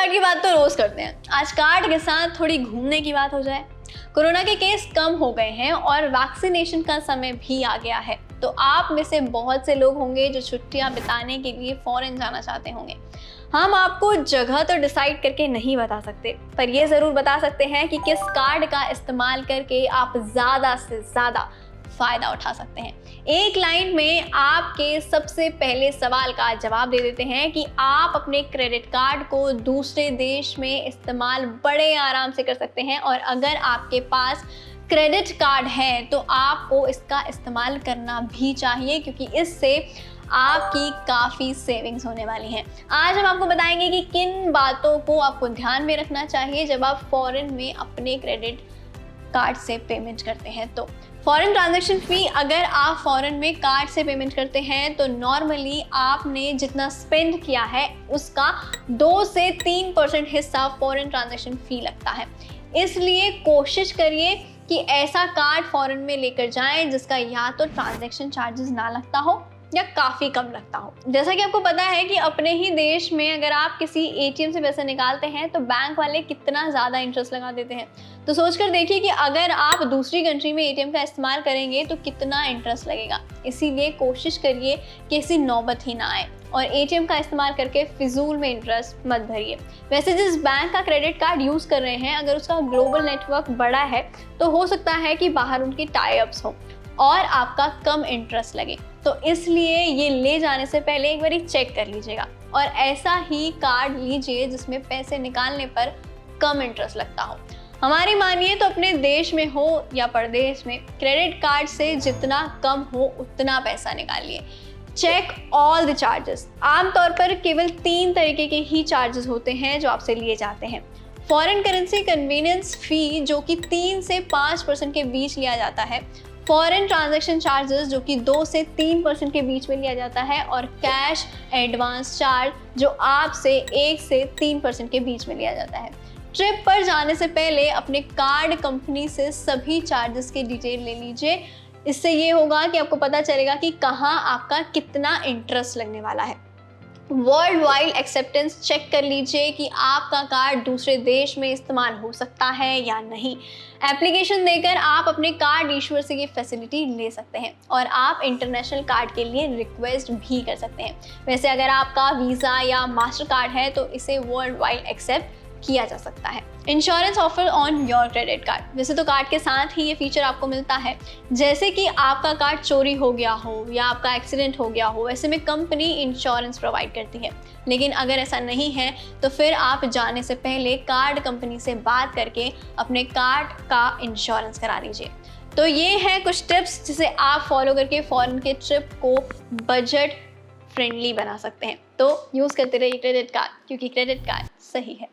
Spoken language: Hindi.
कार्ड की बात तो रोज करते हैं, आज कार्ड के साथ थोड़ी घूमने की बात हो जाए। कोरोना के केस कम हो गए हैं और वैक्सीनेशन का समय भी आ गया है, तो आप में से बहुत से लोग होंगे जो छुट्टियां बिताने के लिए फॉरेन जाना चाहते होंगे। हम आपको जगह तो डिसाइड करके नहीं बता सकते, पर ये ज़रूर बता सकते हैं कि किस कार्ड का इस्तेमाल करके आप ज़्यादा से ज़्यादा फ़ायदा उठा सकते हैं। एक लाइन में आपके सबसे पहले सवाल का जवाब दे देते हैं कि आप अपने क्रेडिट कार्ड को दूसरे देश में इस्तेमाल बड़े आराम से कर सकते हैं, और अगर आपके पास क्रेडिट कार्ड है तो आपको इसका इस्तेमाल करना भी चाहिए, क्योंकि इससे आपकी काफ़ी सेविंग्स होने वाली हैं। आज हम आपको बताएंगे कि किन बातों को आपको ध्यान में रखना चाहिए जब आप फॉरेन में अपने क्रेडिट कार्ड से पेमेंट करते हैं। तो फॉरेन ट्रांजैक्शन फ़ी, अगर आप फॉरेन में कार्ड से पेमेंट करते हैं तो नॉर्मली आपने जितना स्पेंड किया है उसका 2 से 3% हिस्सा फॉरेन ट्रांजैक्शन फ़ी लगता है। इसलिए कोशिश करिए कि ऐसा कार्ड फॉरेन में लेकर जाएं जिसका या तो ट्रांजैक्शन चार्जेस ना लगता हो या काफ़ी कम लगता हो। जैसा कि आपको पता है कि अपने ही देश में अगर आप किसी एटीएम से पैसे निकालते हैं तो बैंक वाले कितना ज़्यादा इंटरेस्ट लगा देते हैं। तो सोचकर देखिए कि अगर आप दूसरी कंट्री में एटीएम का इस्तेमाल करेंगे तो कितना इंटरेस्ट लगेगा। इसीलिए कोशिश करिए कि ऐसी नौबत ही ना आए और एटीएम का इस्तेमाल करके फिजूल में इंटरेस्ट मत भरिए। वैसे जिस बैंक का क्रेडिट कार्ड यूज़ कर रहे हैं, अगर उसका ग्लोबल नेटवर्क बड़ा है तो हो सकता है कि बाहर उनकी टाई अप्स हो और आपका कम इंटरेस्ट लगे। तो इसलिए ये ले जाने से पहले एक बार चेक कर लीजिएगा और ऐसा ही कार्ड लीजिए जिसमें पैसे निकालने पर कम इंटरेस्ट लगता हो। हमारी मानिए तो अपने देश में हो या परदेश में, क्रेडिट कार्ड से जितना कम हो उतना पैसा निकालिए। Check all the charges. आमतौर पर केवल 3 तरीके के ही चार्जेस होते हैं जो आपसे लिए जाते हैं। फॉरेन करेंसी कन्वीनियंस फ़ी जो कि 3 से 5% के बीच लिया जाता है, फॉरेन ट्रांजैक्शन चार्जेस जो कि 2 से 3% के बीच में लिया जाता है, और कैश एडवांस चार्ज जो आपसे 1 से 3% के बीच में लिया जाता है। ट्रिप पर जाने से पहले अपने कार्ड कंपनी से सभी चार्जेस की डिटेल ले लीजिए। इससे ये होगा कि आपको पता चलेगा कि कहाँ आपका कितना इंटरेस्ट लगने वाला है। वर्ल्ड वाइड एक्सेप्टेंस चेक कर लीजिए कि आपका कार्ड दूसरे देश में इस्तेमाल हो सकता है या नहीं। एप्लीकेशन देकर आप अपने कार्ड इशूअर से ये फैसिलिटी ले सकते हैं और आप इंटरनेशनल कार्ड के लिए रिक्वेस्ट भी कर सकते हैं। वैसे अगर आपका वीज़ा या मास्टर कार्ड है तो इसे वर्ल्ड वाइड एक्सेप्ट किया जा सकता है। Insurance offer on your credit card. वैसे तो कार्ड के साथ ही ये फीचर आपको मिलता है, जैसे कि आपका कार्ड चोरी हो गया हो या आपका एक्सीडेंट हो गया हो, ऐसे में कंपनी इंश्योरेंस प्रोवाइड करती है। लेकिन अगर ऐसा नहीं है तो फिर आप जाने से पहले कार्ड कंपनी से बात करके अपने कार्ड का इंश्योरेंस करा लीजिए। तो ये हैं कुछ टिप्स जिसे आप फॉलो करके फॉरेन के ट्रिप को बजट फ्रेंडली बना सकते हैं। तो यूज़ करते रहिए क्रेडिट कार्ड, क्योंकि क्रेडिट कार्ड सही है।